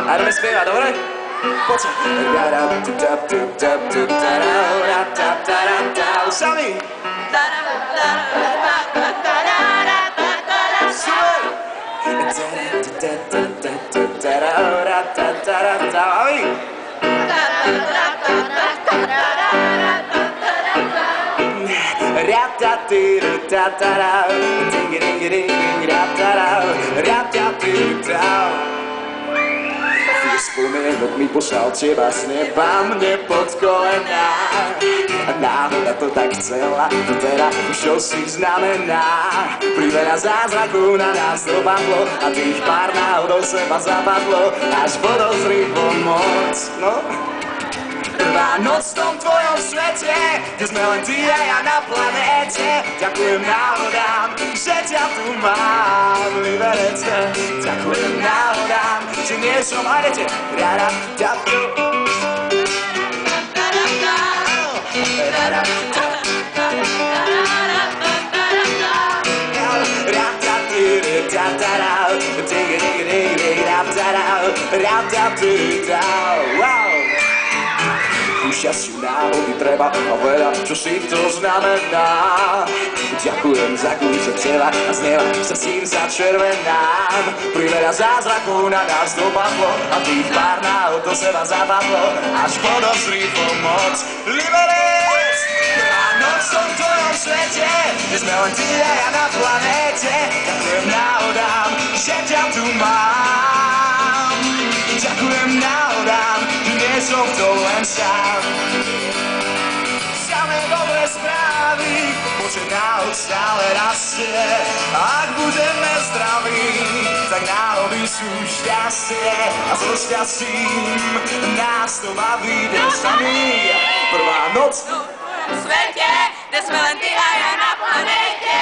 A ideme spievať, dobre? Poď sa. Sami. A vy? Spomienok mi poslal teba s neba mne pod kolená. Náhoda to tak chcela, to teda už čo si znamená. Priveľa zázrakov na nás dopadlo a tých pár náhod do seba zapadlo, až podozrivo moc. No. Prvá noc v tom tvojom svete, kde sme len ty a ja na planéte. Ďakujem náhodám, že ťa tu mám, liberece. Ďakujem náhodám, že nie som hajete. Rada ťa tu. Šťastiu náhody treba a veľa, čo si to znamená. Ďakujem za kúsok tela a z neba srdcím začervenám. Priveľa zázrakov na nás dopadlo a tých pár náhod do seba zapadlo, až podozrivo moc. Liberec! Prvá noc v tom tvojom svete, kde sme len ty a ja na planéte. Ďakujem náhodám, že ťa tu mám. Ďakujem náhodám, že nie som v tom len sám. Samé dobré správy, počet náhod stále rastie. Ak budeme zdraví, tak náhody sú šťastie. A so šťastím nás to baví, sami. Prvá noc v svete, kde sme len ty a ja na planéte.